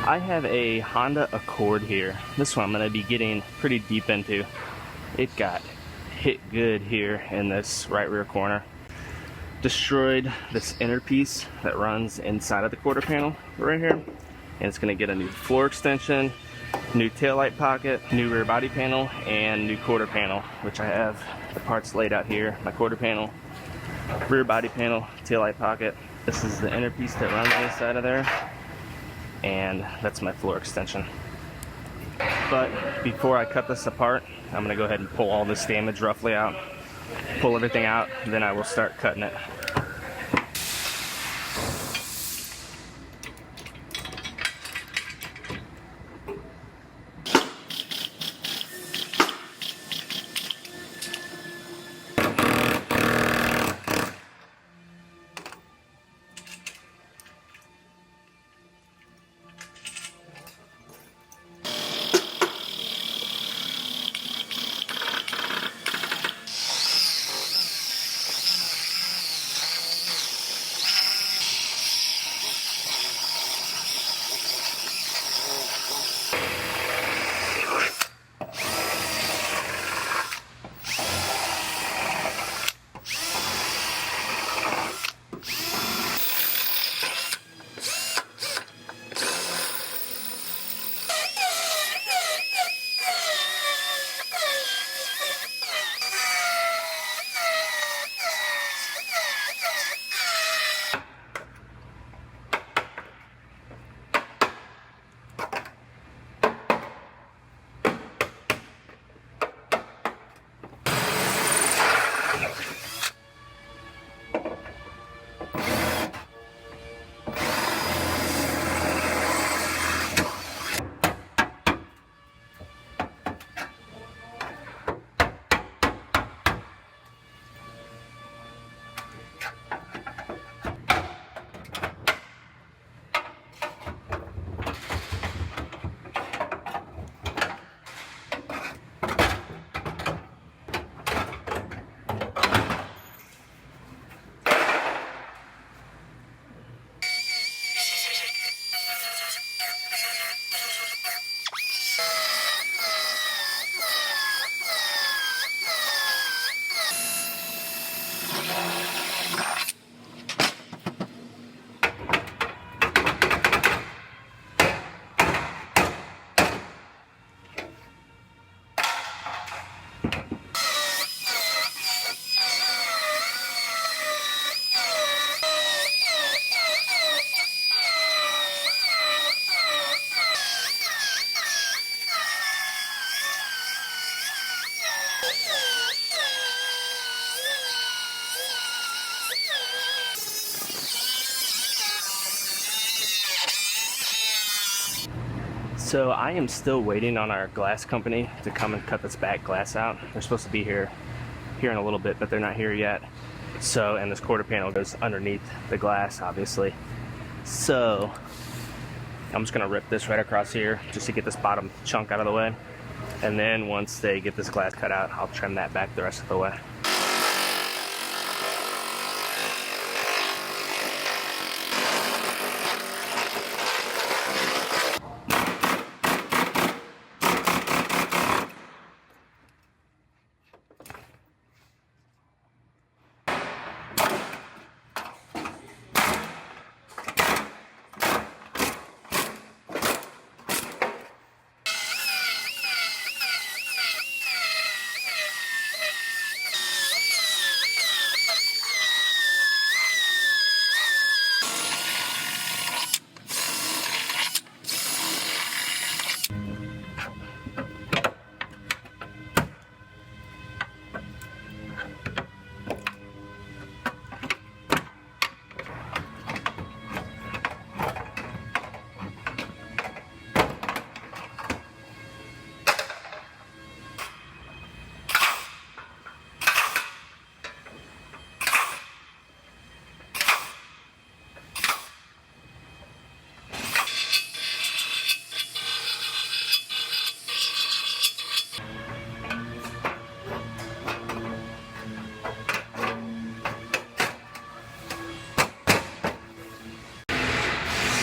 I have a Honda Accord here. This one I'm going to be getting pretty deep into. It got hit good here in this right rear corner. Destroyed this inner piece that runs inside of the quarter panel right here. And it's going to get a new floor extension, new taillight pocket, new rear body panel, and new quarter panel, which I have the parts laid out here. My quarter panel, rear body panel, taillight pocket. This is the inner piece that runs inside of there. And that's my floor extension. But before I cut this apart, I'm gonna go ahead and pull all this damage roughly out, pull everything out, then I will start cutting it. So I am still waiting on our glass company to come and cut this back glass out. They're supposed to be here in a little bit, but they're not here yet. So, and this quarter panel goes underneath the glass, obviously. So I'm just gonna rip this right across here just to get this bottom chunk out of the way. And then once they get this glass cut out, I'll trim that back the rest of the way.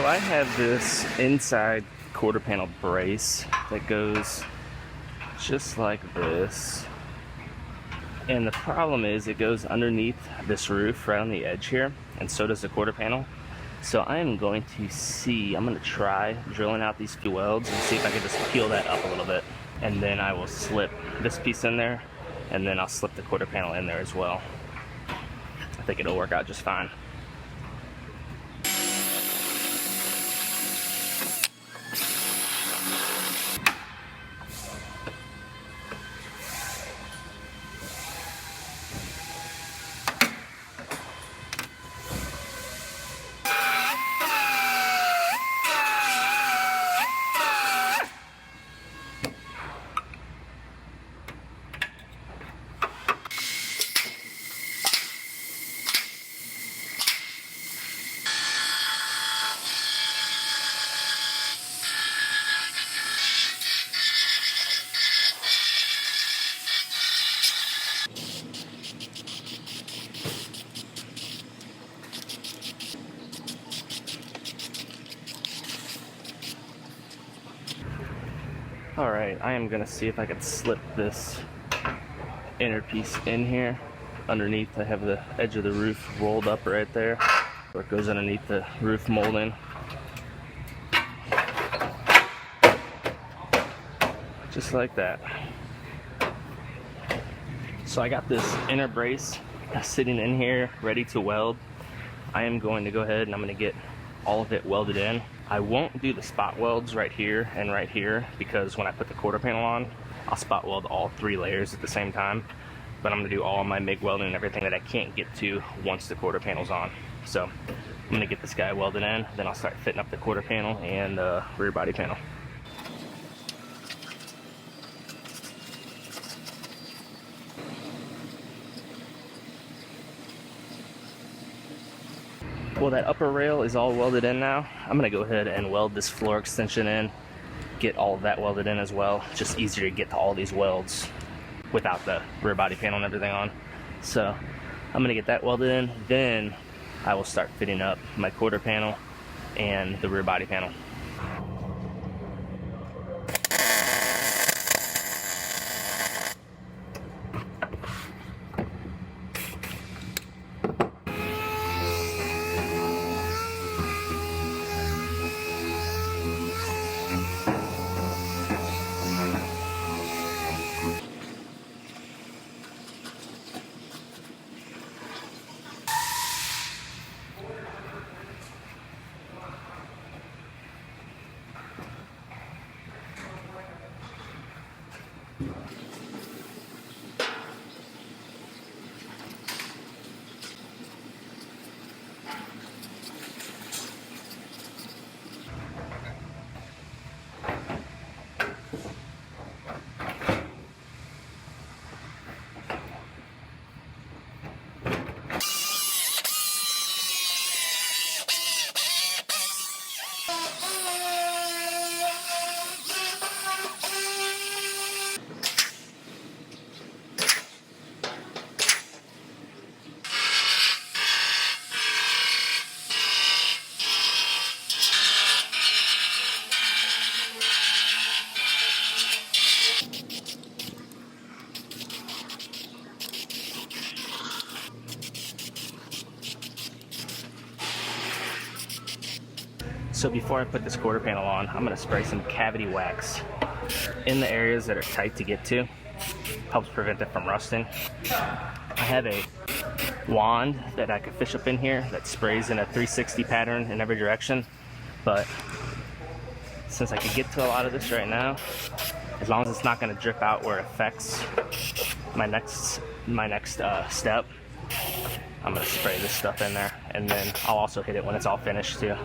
So I have this inside quarter panel brace that goes just like this. And the problem is it goes underneath this roof right on the edge here, and so does the quarter panel. So I am going to try drilling out these few welds and see if I can just peel that up a little bit. And then I will slip this piece in there, and then I'll slip the quarter panel in there as well. I think it'll work out just fine. Alright, I am going to see if I can slip this inner piece in here. Underneath, I have the edge of the roof rolled up right there, where it goes underneath the roof molding. Just like that. So I got this inner brace sitting in here, ready to weld. I am going to go ahead and I'm going to get all of it welded in. I won't do the spot welds right here and right here, because when I put the quarter panel on, I'll spot weld all 3 layers at the same time. But I'm going to do all my MIG welding and everything that I can't get to once the quarter panel's on. So I'm going to get this guy welded in, then I'll start fitting up the quarter panel and rear body panel. Well, that upper rail is all welded in now. I'm going to go ahead and weld this floor extension in, get all of that welded in as well. It's just easier to get to all these welds without the rear body panel and everything on. So I'm going to get that welded in, then I will start fitting up my quarter panel and the rear body panel. So before I put this quarter panel on, I'm going to spray some cavity wax in the areas that are tight to get to. Helps prevent it from rusting. I have a wand that I could fish up in here that sprays in a 360 pattern in every direction, but since I could get to a lot of this right now, as long as it's not going to drip out where it affects my next step, I'm going to spray this stuff in there, and then I'll also hit it when it's all finished too.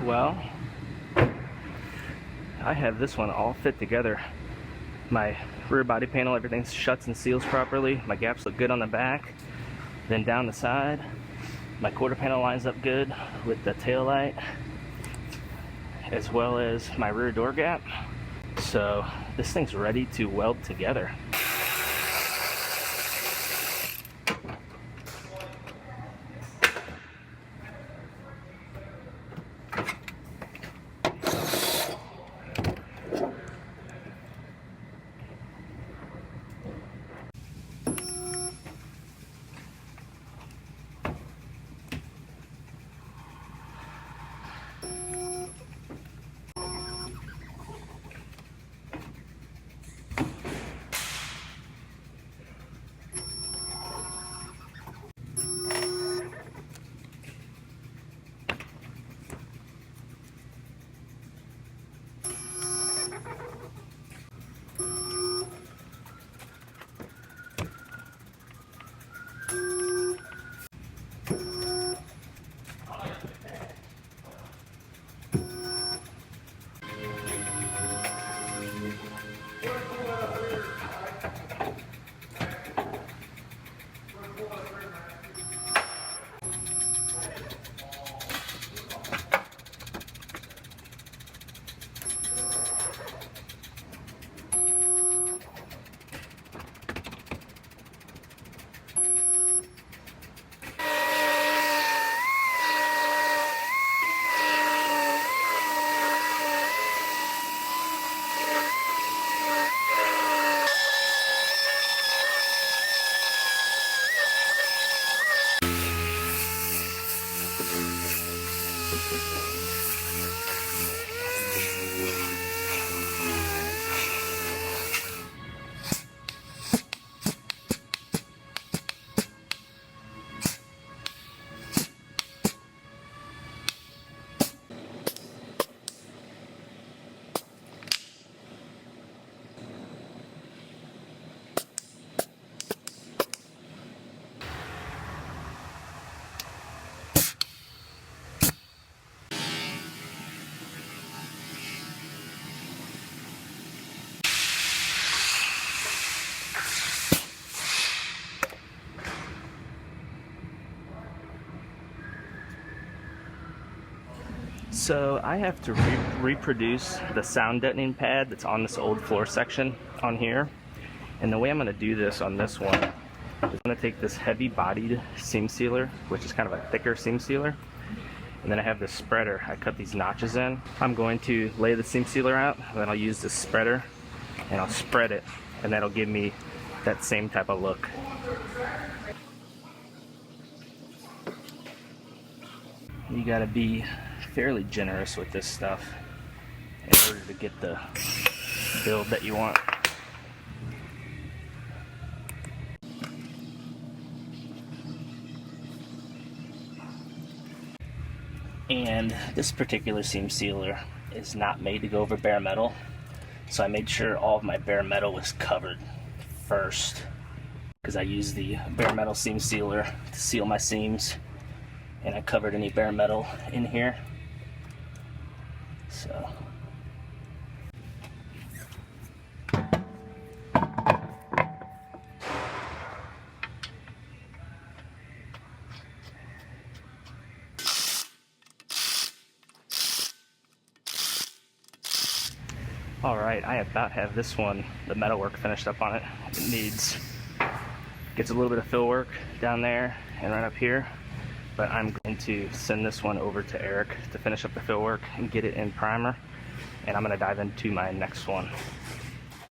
Well, I have this one all fit together. My rear body panel, everything shuts and seals properly. My gaps look good on the back. Then down the side, my quarter panel lines up good with the tail light, as well as my rear door gap. So this thing's ready to weld together. So I have to reproduce the sound deadening pad that's on this old floor section on here. And the way I'm going to do this on this one is I'm going to take this heavy bodied seam sealer, which is kind of a thicker seam sealer, and then I have this spreader. I cut these notches in. I'm going to lay the seam sealer out, and then I'll use this spreader and I'll spread it, and that'll give me that same type of look. You gotta be fairly generous with this stuff in order to get the build that you want. And this particular seam sealer is not made to go over bare metal, so I made sure all of my bare metal was covered first, because I use the bare metal seam sealer to seal my seams, and I covered any bare metal in here. So All right, I about have this one, the metal work finished up on it. It gets a little bit of fill work down there and right up here, but I'm going to send this one over to Eric to finish up the fill work and get it in primer, and I'm going to dive into my next one.